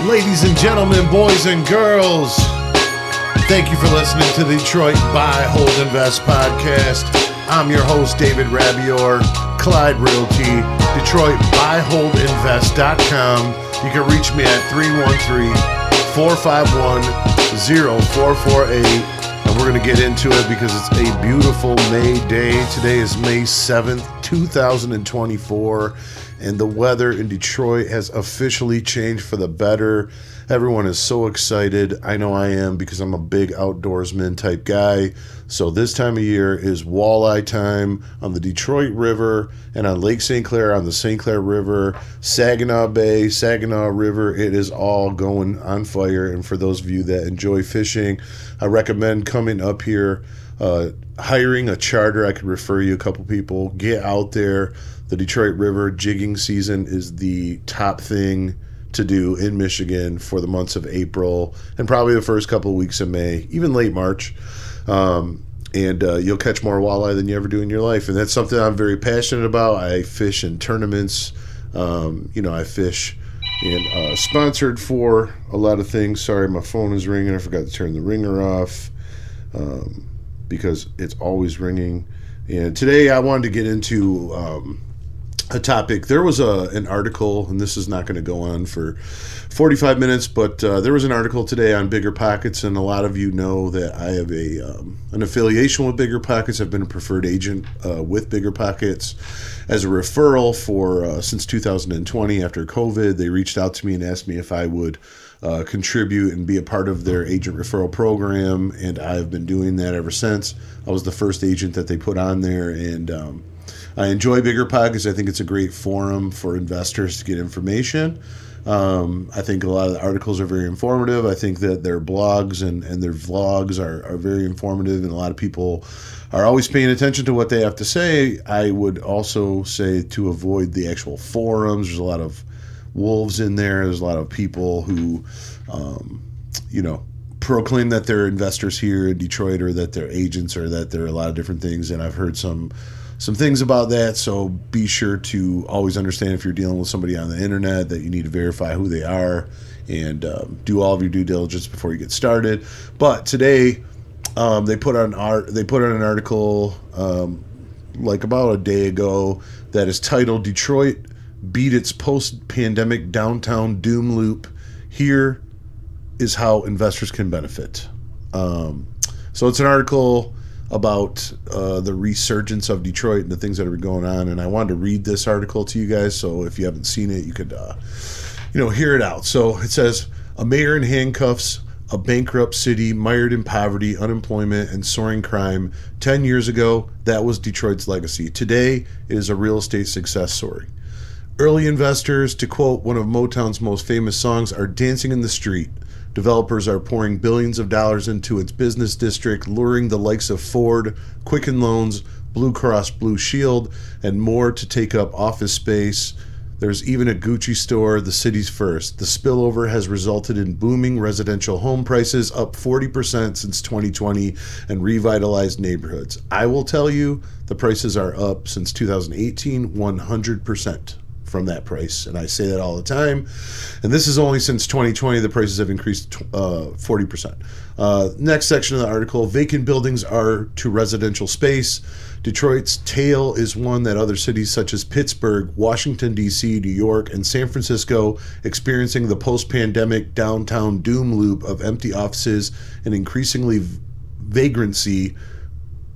Ladies and gentlemen, boys and girls, thank you for listening to the Detroit Buy, Hold, Invest podcast. I'm your host, David Rabior, Clyde Realty, DetroitBuyHoldInvest.com. You can reach me at 313-451-0448. And we're going to get into it because it's a beautiful May day. Today is May 7th, 2024. And the weather in Detroit has officially changed for the better. Everyone is so excited. I know I am because I'm a big outdoorsman type guy. So this time of year is walleye time on the Detroit River and on Lake St. Clair on the St. Clair River, Saginaw Bay, Saginaw River. It is all going on fire. And for those of you that enjoy fishing, I recommend coming up here, hiring a charter. I could refer you a couple people. Get out there. The Detroit River jigging season is the top thing to do in Michigan for the months of April and probably the first couple of weeks of May, even late March. And you'll catch more walleye than you ever do in your life. And that's something I'm very passionate about. I fish in tournaments. I fish and sponsored for a lot of things. Sorry, my phone is ringing. I forgot to turn the ringer off because it's always ringing. And today I wanted to get into a topic. There was an article, and this is not going to go on for 45 minutes, but there was an article today on Bigger Pockets, and a lot of you know that I have an affiliation with Bigger Pockets. I've been a preferred agent with Bigger Pockets as a referral for since 2020 after COVID. They reached out to me and asked me if I would contribute and be a part of their agent referral program, and I've been doing that ever since. I was the first agent that they put on there, and I enjoy Bigger Pockets. I think it's a great forum for investors to get information. I think a lot of the articles are very informative. I think that their blogs and their vlogs are very informative, and a lot of people are always paying attention to what they have to say. I would also say to avoid the actual forums. There's a lot of wolves in there. There's a lot of people who, proclaim that they're investors here in Detroit or that they're agents or that they're a lot of different things. And I've heard some things about that, so be sure to always understand if you're dealing with somebody on the internet that you need to verify who they are and do all of your due diligence before you get started. But today, they put on an article like about a day ago that is titled "Detroit Beat Its Post-Pandemic Downtown Doom Loop. Here is how investors can benefit." So it's an article about the resurgence of Detroit and the things that are going on, and I wanted to read this article to you guys, so if you haven't seen it, you could hear it out. So it says, "A mayor in handcuffs, a bankrupt city mired in poverty, unemployment, and soaring crime. 10 years ago, that was Detroit's legacy. Today, it is a real estate success story. Early investors, to quote one of Motown's most famous songs, are dancing in the street. Developers are pouring billions of dollars into its business district, luring the likes of Ford, Quicken Loans, Blue Cross Blue Shield, and more to take up office space. There's even a Gucci store, the city's first. The spillover has resulted in booming residential home prices, up 40% since 2020, and revitalized neighborhoods. I will tell you, the prices are up since 2018, 100%. From that price, and I say that all the time, and this is only since 2020 the prices have increased 40%. Next section of the article, vacant buildings are to residential space. Detroit's tale is one that other cities such as Pittsburgh, Washington, D.C., New York, and San Francisco experiencing the post-pandemic downtown doom loop of empty offices and increasingly vagrancy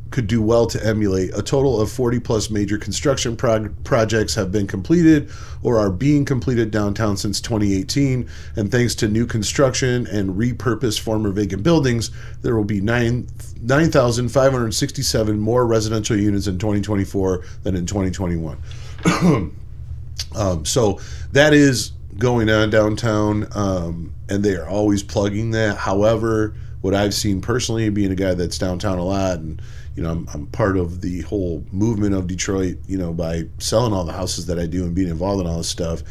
could do well to emulate. A total of 40 plus major construction projects have been completed or are being completed downtown since 2018, and thanks to new construction and repurposed former vacant buildings, there will be 9,567 more residential units in 2024 than in 2021. So that is going on downtown, and they are always plugging that. However, what I've seen personally, being a guy that's downtown a lot, and I'm part of the whole movement of Detroit, by selling all the houses that I do and being involved in all this stuff.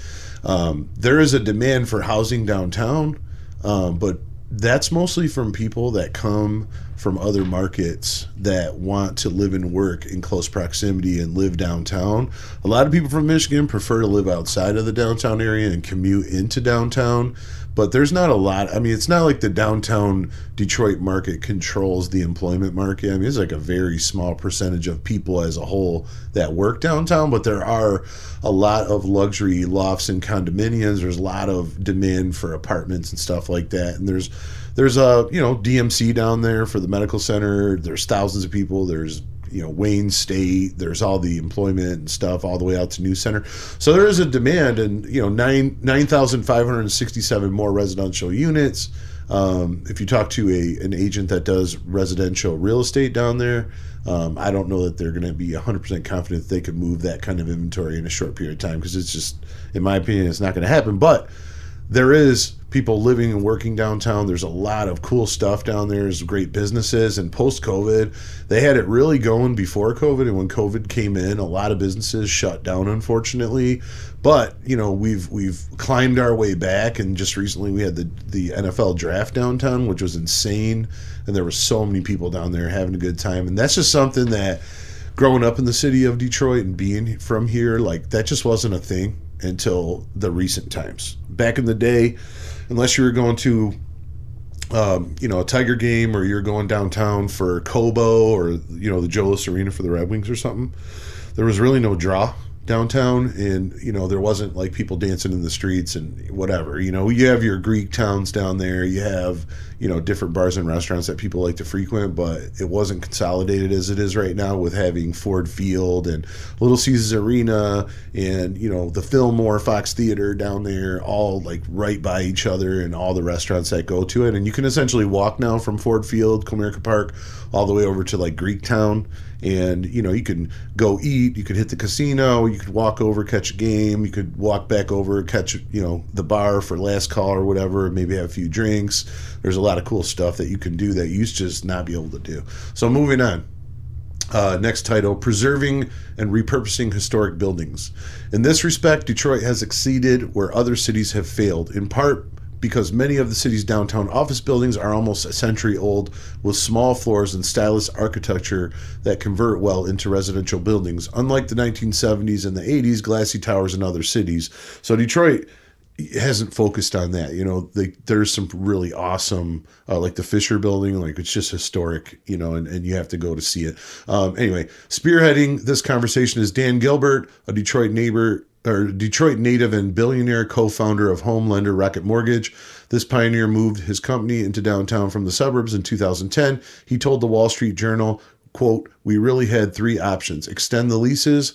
There is a demand for housing downtown, but that's mostly from people that come from other markets that want to live and work in close proximity and live downtown. A lot of people from Michigan prefer to live outside of the downtown area and commute into downtown, but there's not a lot. I mean, it's not like the downtown Detroit market controls the employment market. I mean, it's like a very small percentage of people as a whole that work downtown, but there are a lot of luxury lofts and condominiums. There's a lot of demand for apartments and stuff like that. And there's a, DMC down there for the medical center. There's thousands of people. There's, Wayne State. There's all the employment and stuff all the way out to New Center. So there is a demand, and 9,567 more residential units. If you talk to an agent that does residential real estate down there, I don't know that they're going to be 100% confident that they could move that kind of inventory in a short period of time, because it's just, in my opinion, it's not going to happen. But there is people living and working downtown. There's a lot of cool stuff down there. There's great businesses. And post-COVID, they had it really going before COVID. And when COVID came in, a lot of businesses shut down, unfortunately. But, we've climbed our way back. And just recently we had the NFL draft downtown, which was insane. And there were so many people down there having a good time. And that's just something that, growing up in the city of Detroit and being from here, like, that just wasn't a thing until the recent times. Back in the day, unless you were going to a Tiger game, or you're going downtown for Cobo, or the Joe Louis Arena for the Red Wings or something, there was really no draw downtown. And there wasn't like people dancing in the streets and whatever. You have your Greek towns down there, you have different bars and restaurants that people like to frequent, but it wasn't consolidated as it is right now, with having Ford Field and Little Caesars Arena and the Fillmore Fox Theater down there, all like right by each other, and all the restaurants that go to it. And you can essentially walk now from Ford Field, Comerica Park, all the way over to like Greek Town. And you can go eat, you could hit the casino, you could walk over, catch a game, you could walk back over, catch the bar for last call or whatever, maybe have a few drinks. There's a lot of cool stuff that you can do that you used to just not be able to do. So moving on. Next title, Preserving and Repurposing Historic Buildings. In this respect, Detroit has exceeded where other cities have failed, in part because many of the city's downtown office buildings are almost a century old, with small floors and stylish architecture that convert well into residential buildings, unlike the 1970s and the 80s glassy towers in other cities. So Detroit hasn't focused on that. There's some really awesome, like the Fisher Building, like it's just historic, and you have to go to see it. Anyway, spearheading this conversation is Dan Gilbert, a Detroit native and billionaire co-founder of home lender Rocket Mortgage. This pioneer moved his company into downtown from the suburbs in 2010. He told the Wall Street Journal, quote, "We really had three options: extend the leases,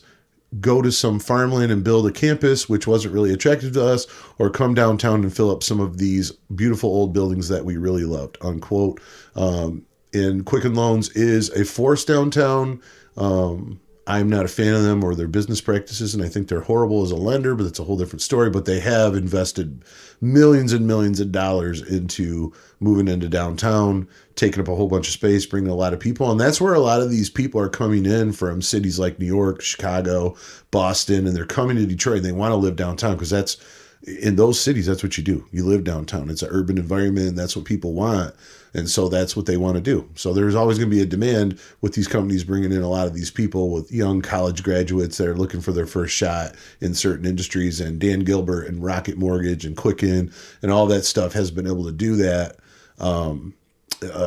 go to some farmland and build a campus, which wasn't really attractive to us, or come downtown and fill up some of these beautiful old buildings that we really loved," unquote. And Quicken Loans is a force downtown. I'm not a fan of them or their business practices, and I think they're horrible as a lender, but that's a whole different story. But they have invested millions and millions of dollars into moving into downtown, taking up a whole bunch of space, bringing a lot of people. And that's where a lot of these people are coming in from cities like New York, Chicago, Boston, and they're coming to Detroit, and they want to live downtown because that's, in those cities, that's what you do. You live downtown. It's an urban environment, and that's what people want. And so that's what they want to do. So there's always going to be a demand with these companies bringing in a lot of these people with young college graduates that are looking for their first shot in certain industries. And Dan Gilbert and Rocket Mortgage and Quicken and all that stuff has been able to do that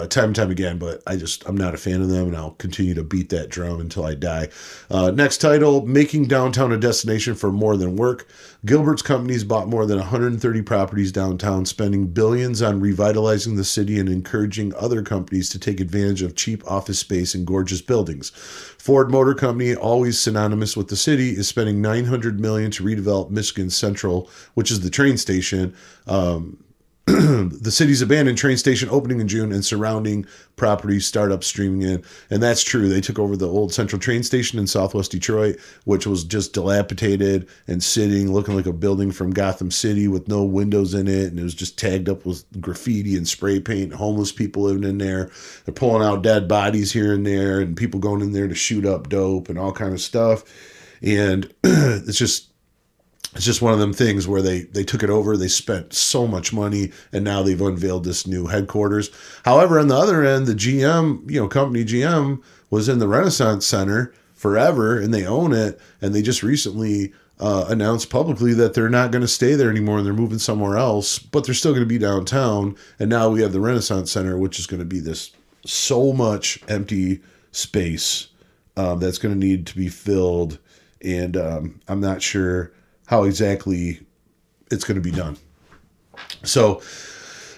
time and time again. But I'm not a fan of them, and I'll continue to beat that drum until I die. Next title, Making Downtown a Destination for More Than Work. Gilbert's companies bought more than 130 properties downtown, spending billions on revitalizing the city and encouraging other companies to take advantage of cheap office space and gorgeous buildings. Ford Motor Company, always synonymous with the city, is spending $900 million to redevelop Michigan Central, which is the train station. The city's abandoned train station opening in June, and surrounding properties startups streaming in. And that's true. They took over the old Central train station in Southwest Detroit, which was just dilapidated and sitting, looking like a building from Gotham City with no windows in it. And it was just tagged up with graffiti and spray paint, homeless people living in there. They're pulling out dead bodies here and there, and people going in there to shoot up dope and all kind of stuff. And it's just, it's just one of them things where they took it over, they spent so much money, and now they've unveiled this new headquarters. However, on the other end, the GM, company GM was in the Renaissance Center forever, and they own it, and they just recently announced publicly that they're not going to stay there anymore and they're moving somewhere else, but they're still going to be downtown. And now we have the Renaissance Center, which is going to be this so much empty space that's going to need to be filled, and I'm not sure how exactly it's going to be done. So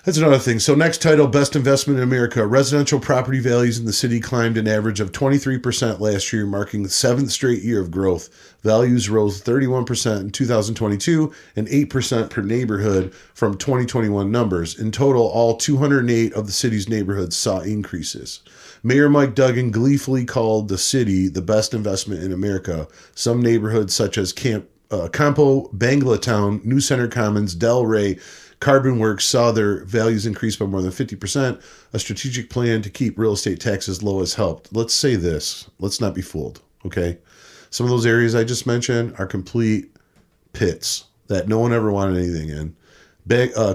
that's another thing. So next title, Best Investment in America. Residential property values in the city climbed an average of 23% last year, marking the seventh straight year of growth. Values rose 31% in 2022 and 8% per neighborhood from 2021 numbers. In total, all 208 of the city's neighborhoods saw increases. Mayor Mike Duggan gleefully called the city the best investment in America. Some neighborhoods such as Campo, Banglatown, New Center Commons, Delray, Carbon Works saw their values increase by more than 50%. A strategic plan to keep real estate taxes low has helped. Let's say this. Let's not be fooled, okay? Some of those areas I just mentioned are complete pits that no one ever wanted anything in.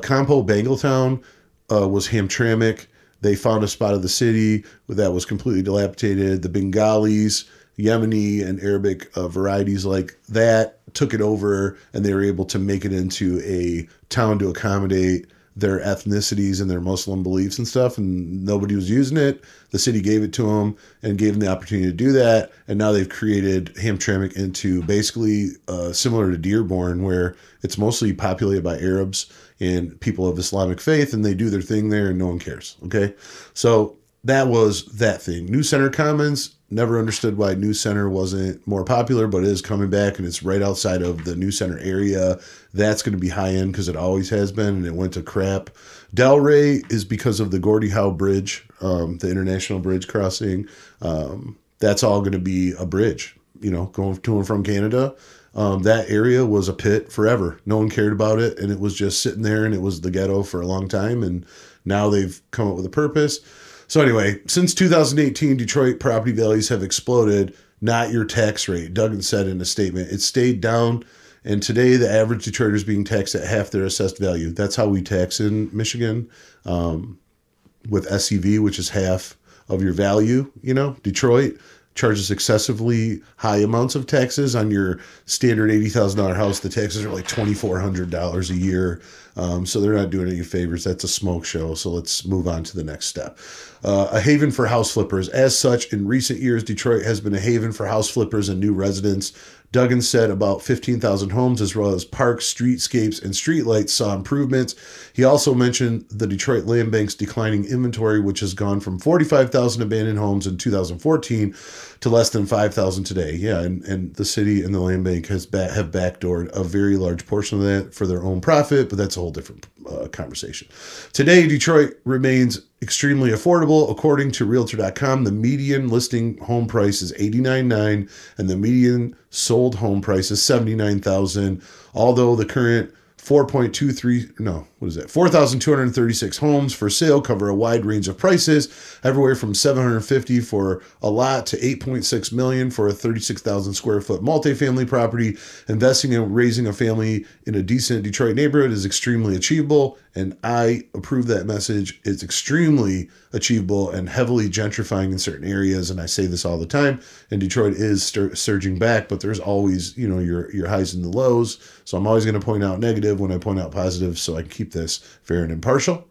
Campo, Banglatown was Hamtramck. They found a spot of the city that was completely dilapidated. The Bengalis, Yemeni and Arabic varieties like that took it over, and they were able to make it into a town to accommodate their ethnicities and their Muslim beliefs and stuff, and nobody was using it. The city gave it to them and gave them the opportunity to do that, and now they've created Hamtramck into basically similar to Dearborn, where it's mostly populated by Arabs and people of Islamic faith, and they do their thing there and no one cares, okay? So that was that thing. New Center Commons, never understood why New Center wasn't more popular, but it is coming back, and it's right outside of the New Center area. That's going to be high end because it always has been, and it went to crap. Delray is because of the Gordie Howe Bridge, the international bridge crossing. That's all going to be a bridge, going to and from Canada. That area was a pit forever. No one cared about it, and it was just sitting there, and it was the ghetto for a long time, and now they've come up with a purpose. So anyway, since 2018, Detroit property values have exploded, not your tax rate. Duggan said in a statement, it stayed down, and today the average Detroiter is being taxed at half their assessed value. That's how we tax in Michigan with SEV, which is half of your value. Detroit charges excessively high amounts of taxes on your standard $80,000 house. The taxes are like $2,400 a year. So they're not doing any favors. That's a smoke show. So let's move on to the next step. A haven for house flippers. As such, in recent years, Detroit has been a haven for house flippers and new residents. Duggan said about 15,000 homes, as well as parks, streetscapes, and streetlights saw improvements. He also mentioned the Detroit Land Bank's declining inventory, which has gone from 45,000 abandoned homes in 2014 to less than 5,000 today. Yeah, and the city and the Land Bank have backdoored a very large portion of that for their own profit, but that's a whole different conversation. Today, Detroit remains extremely affordable. According to Realtor.com, the median listing home price is $89,900 and the median sold home price is $79,000. Although the current 4,236 homes for sale cover a wide range of prices, everywhere from $750,000 for a lot to $8.6 million for a 36,000 square foot multifamily property. Investing in raising a family in a decent Detroit neighborhood is extremely achievable, and I approve that message. It's extremely achievable and heavily gentrifying in certain areas, and I say this all the time, and Detroit is surging back, but there's always, your highs and the lows, so I'm always going to point out negative when I point out positive, so I can keep this fair and impartial.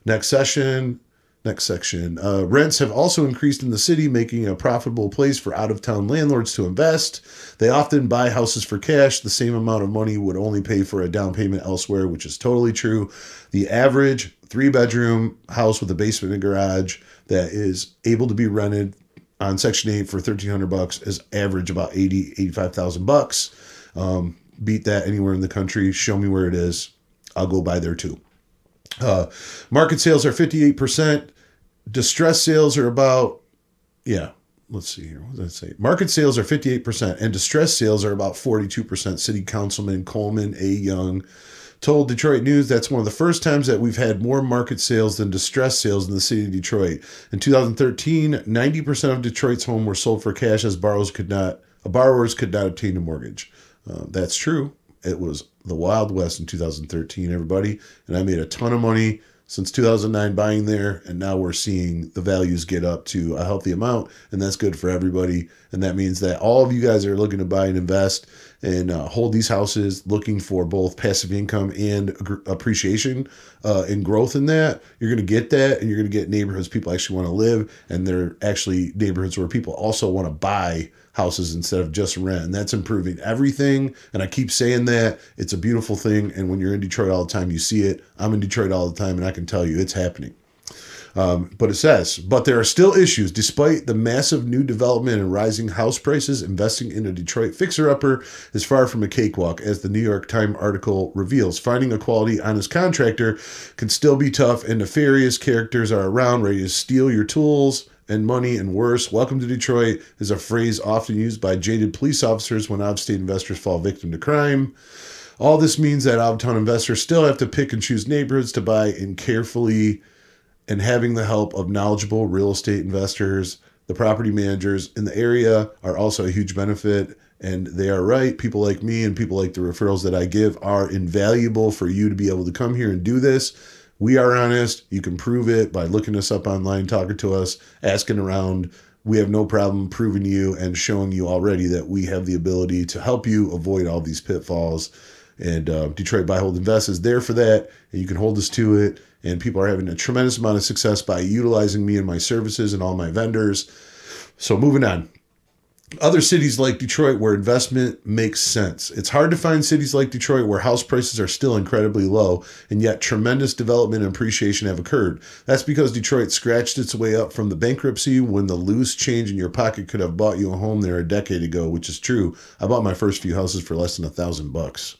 Next section. Rents have also increased in the city, making it a profitable place for out-of-town landlords to invest. They often buy houses for cash. The same amount of money would only pay for a down payment elsewhere, which is totally true. The average 3-bedroom house with a basement and garage that is able to be rented on Section 8 for $1,300 is average about $85,000. Beat that anywhere in the country. Show me where it is. I'll go buy there too. Market sales are 58%. Distress sales are about, let's see here. What did I say? Market sales are 58% and distress sales are about 42%. City Councilman Coleman A. Young told Detroit News that's one of the first times that we've had more market sales than distress sales in the city of Detroit. In 2013, 90% of Detroit's homes were sold for cash as borrowers could not obtain a mortgage. That's true. It was the Wild West in 2013, everybody. And I made a ton of money since 2009 buying there. And now we're seeing the values get up to a healthy amount. And that's good for everybody. And that means that all of you guys are looking to buy and invest and hold these houses, looking for both passive income and appreciation and growth in that, you're going to get that, and you're going to get neighborhoods people actually want to live, and they're actually neighborhoods where people also want to buy houses instead of just rent, and that's improving everything. And I keep saying that it's a beautiful thing, and when you're in Detroit all the time, you see it. I'm in Detroit all the time, and I can tell you it's happening. But it says, but there are still issues. Despite the massive new development and rising house prices, investing in a Detroit fixer-upper is far from a cakewalk. As the New York Times article reveals, finding a quality, honest contractor can still be tough, and nefarious characters are around ready to steal your tools and money, and worse. Welcome to Detroit is a phrase often used by jaded police officers when out-of-state investors fall victim to crime. All this means that out-of-town investors still have to pick and choose neighborhoods to buy in carefully, and having the help of knowledgeable real estate investors, the property managers in the area are also a huge benefit. And they are right. People like me and people like the referrals that I give are invaluable for you to be able to come here and do this. We are honest. You can prove it by looking us up online, talking to us, asking around. We have no problem proving you and showing you already that we have the ability to help you avoid all these pitfalls. And Detroit Buy, Hold, Invest is there for that. And you can hold us to it. And people are having a tremendous amount of success by utilizing me and my services and all my vendors. So moving on. Other cities like Detroit where investment makes sense. It's hard to find cities like Detroit where house prices are still incredibly low, and yet tremendous development and appreciation have occurred. That's because Detroit scratched its way up from the bankruptcy when the loose change in your pocket could have bought you a home there a decade ago, which is true. I bought my first few houses for less than $1,000.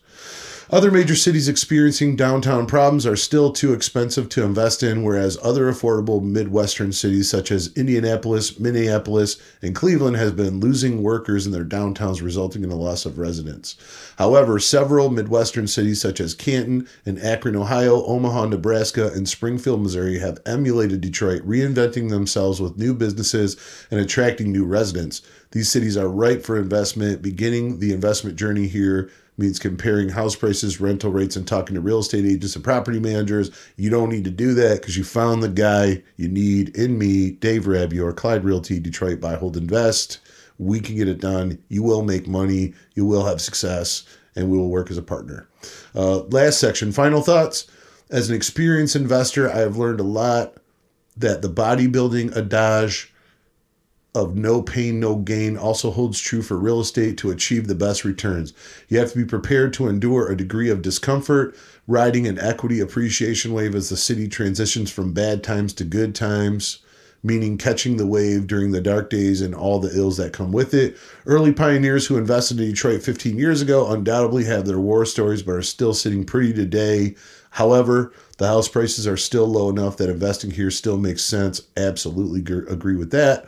Other major cities experiencing downtown problems are still too expensive to invest in, whereas other affordable Midwestern cities such as Indianapolis, Minneapolis, and Cleveland have been losing workers in their downtowns, resulting in a loss of residents. However, several Midwestern cities such as Canton and Akron, Ohio, Omaha, Nebraska, and Springfield, Missouri have emulated Detroit, reinventing themselves with new businesses and attracting new residents. These cities are ripe for investment. Beginning the investment journey here means comparing house prices, rental rates, and talking to real estate agents and property managers. You don't need to do that because you found the guy you need in me, Dave Rabior, Clyde Realty, Detroit Buy, Hold, Invest. We can get it done. You will make money. You will have success, and we will work as a partner. Last section, final thoughts. As an experienced investor, I have learned a lot that the bodybuilding adage of no pain, no gain also holds true for real estate to achieve the best returns. You have to be prepared to endure a degree of discomfort, riding an equity appreciation wave as the city transitions from bad times to good times, meaning catching the wave during the dark days and all the ills that come with it. Early pioneers who invested in Detroit 15 years ago undoubtedly have their war stories, but are still sitting pretty today. However, the house prices are still low enough that investing here still makes sense. Absolutely agree with that.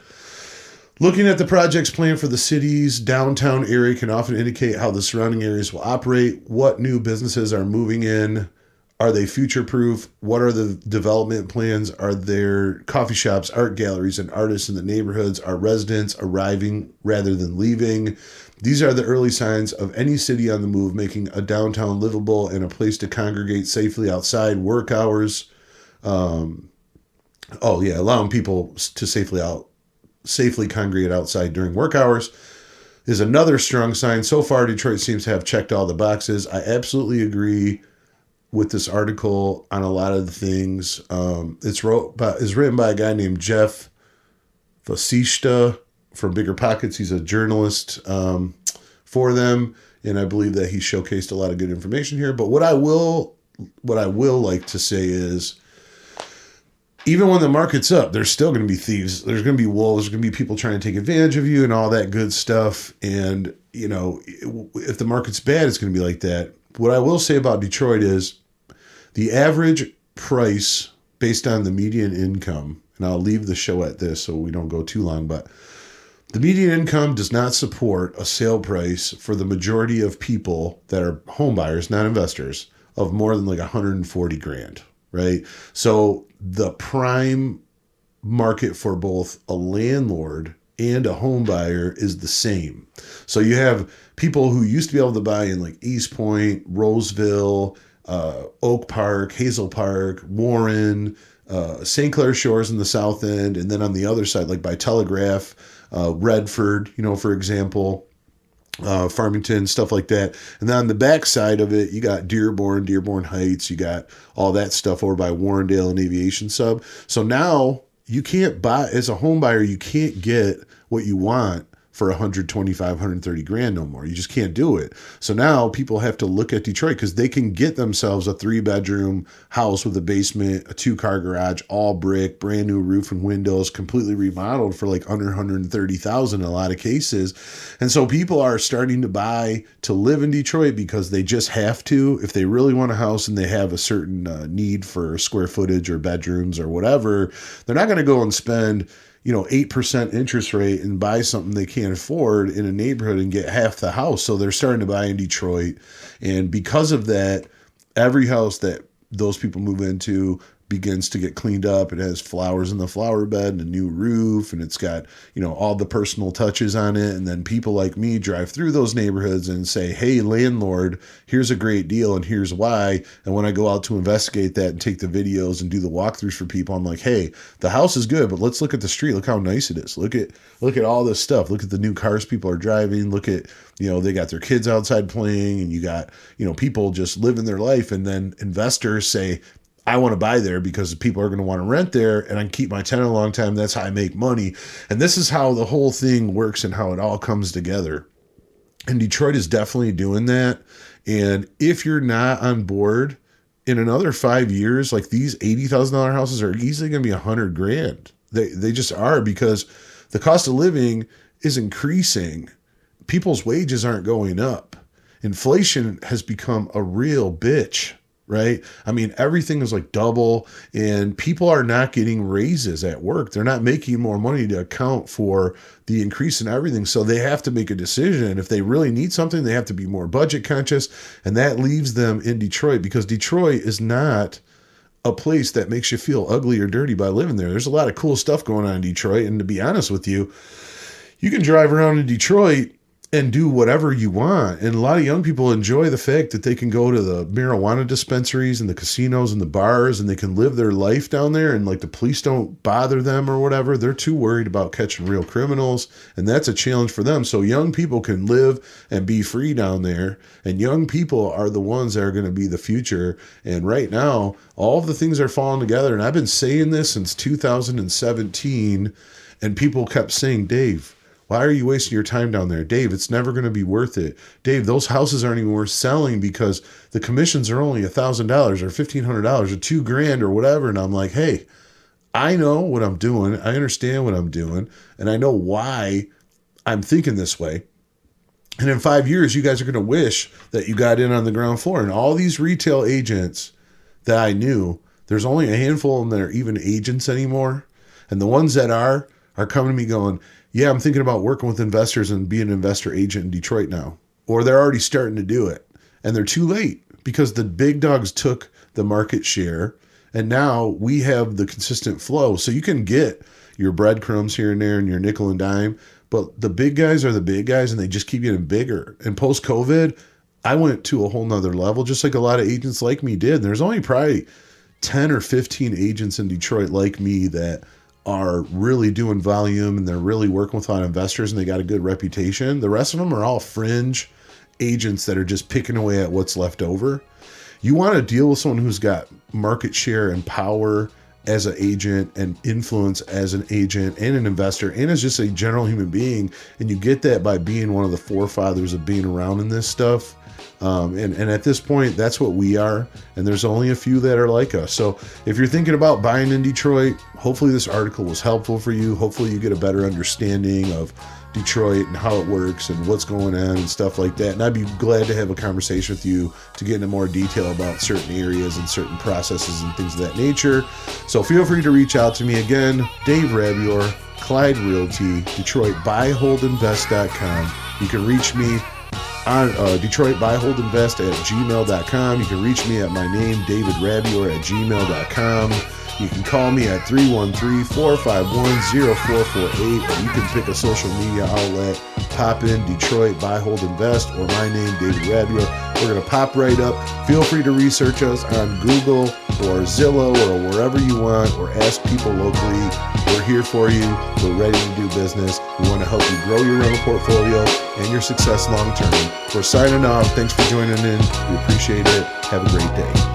Looking at the projects planned for the city's downtown area can often indicate how the surrounding areas will operate. What new businesses are moving in? Are they future-proof? What are the development plans? Are there coffee shops, art galleries, and artists in the neighborhoods? Are residents arriving rather than leaving? These are the early signs of any city on the move, making a downtown livable and a place to congregate safely outside work hours. Allowing people to safely congregate outside during work hours is another strong sign. So far, Detroit seems to have checked all the boxes. I absolutely agree with this article on a lot of the things. It's written by a guy named Jeff Vasishta from Bigger Pockets. He's a journalist for them, and I believe that he showcased a lot of good information here. But what I will like to say is, even when the market's up, there's still going to be thieves. There's going to be wolves. There's going to be people trying to take advantage of you and all that good stuff. And, you know, if the market's bad, it's going to be like that. What I will say about Detroit is the average price based on the median income, and I'll leave the show at this so we don't go too long, but the median income does not support a sale price for the majority of people that are home buyers, not investors, of more than like $140,000. Right? So the prime market for both a landlord and a home buyer is the same. So you have people who used to be able to buy in like East Point, Roseville, Oak Park, Hazel Park, Warren, St. Clair Shores in the south end, and then on the other side, like by Telegraph, Redford, for example, Farmington, stuff like that. And then on the back side of it, you got Dearborn Heights, you got all that stuff over by Warrendale and Aviation Sub. So now you can't buy, as a home buyer, you can't get what you want for 125, 130 grand no more. You just can't do it. So now people have to look at Detroit because they can get themselves a 3-bedroom house with a basement, a 2-car garage, all brick, brand new roof and windows, completely remodeled for like under 130,000 in a lot of cases. And so people are starting to buy to live in Detroit because they just have to. If they really want a house and they have a certain need for square footage or bedrooms or whatever, they're not going to go and spend 8% interest rate and buy something they can't afford in a neighborhood and get half the house. So they're starting to buy in Detroit. And because of that, every house that those people move into begins to get cleaned up. It has flowers in the flower bed and a new roof, and it's got, all the personal touches on it. And then people like me drive through those neighborhoods and say, hey, landlord, here's a great deal and here's why. And when I go out to investigate that and take the videos and do the walkthroughs for people, I'm like, hey, the house is good, but let's look at the street. Look how nice it is. Look at all this stuff. Look at the new cars people are driving. Look at, they got their kids outside playing, and you got, people just living their life. And then investors say, I want to buy there because people are going to want to rent there, and I can keep my tenant a long time. That's how I make money. And this is how the whole thing works and how it all comes together. And Detroit is definitely doing that. And if you're not on board, in another 5 years, like these $80,000 houses are easily going to be $100 grand. They just are, because the cost of living is increasing. People's wages aren't going up. Inflation has become a real bitch. Right? I mean, everything is like double, and people are not getting raises at work. They're not making more money to account for the increase in everything. So they have to make a decision. If they really need something, they have to be more budget conscious. And that leaves them in Detroit, because Detroit is not a place that makes you feel ugly or dirty by living there. There's a lot of cool stuff going on in Detroit. And to be honest with you, you can drive around in Detroit and do whatever you want. And a lot of young people enjoy the fact that they can go to the marijuana dispensaries and the casinos and the bars, and they can live their life down there, and like the police don't bother them or whatever. They're too worried about catching real criminals, and that's a challenge for them. So young people can live and be free down there, and young people are the ones that are going to be the future. And right now, all of the things are falling together. And I've been saying this since 2017, and people kept saying, Dave, why are you wasting your time down there? Dave, it's never going to be worth it. Dave, those houses aren't even worth selling because the commissions are only $1,000 or $1,500 or $2,000 or whatever. And I'm like, hey, I know what I'm doing. I understand what I'm doing. And I know why I'm thinking this way. And in 5 years, you guys are going to wish that you got in on the ground floor. And all these retail agents that I knew, there's only a handful of them that are even agents anymore. And the ones that are coming to me going, yeah, I'm thinking about working with investors and being an investor agent in Detroit now. Or they're already starting to do it. And they're too late because the big dogs took the market share. And now we have the consistent flow. So you can get your breadcrumbs here and there and your nickel and dime. But the big guys are the big guys, and they just keep getting bigger. And post-COVID, I went to a whole nother level, just like a lot of agents like me did. And there's only probably 10 or 15 agents in Detroit like me that are really doing volume, and they're really working with a lot of investors, and they got a good reputation. The rest of them are all fringe agents that are just picking away at what's left over. You want to deal with someone who's got market share and power as an agent and influence as an agent and an investor and as just a general human being. And you get that by being one of the forefathers of being around in this stuff. And at this point, that's what we are. And there's only a few that are like us. So if you're thinking about buying in Detroit, hopefully this article was helpful for you. Hopefully you get a better understanding of Detroit and how it works and what's going on and stuff like that. And I'd be glad to have a conversation with you to get into more detail about certain areas and certain processes and things of that nature. So feel free to reach out to me. Again, Dave Rabior, Clyde Realty, Detroit BuyHoldInvest.com. You can reach me on Detroit BuyHoldInvest at gmail.com. You can reach me at my name, David Rabior, at gmail.com. You can call me at 313-451-0448, or you can pick a social media outlet, pop in Detroit, Buy, Hold, Invest, or my name, David Radula. We're going to pop right up. Feel free to research us on Google or Zillow or wherever you want, or ask people locally. We're here for you. We're ready to do business. We want to help you grow your rental portfolio and your success long term. We're signing off. Thanks for joining in. We appreciate it. Have a great day.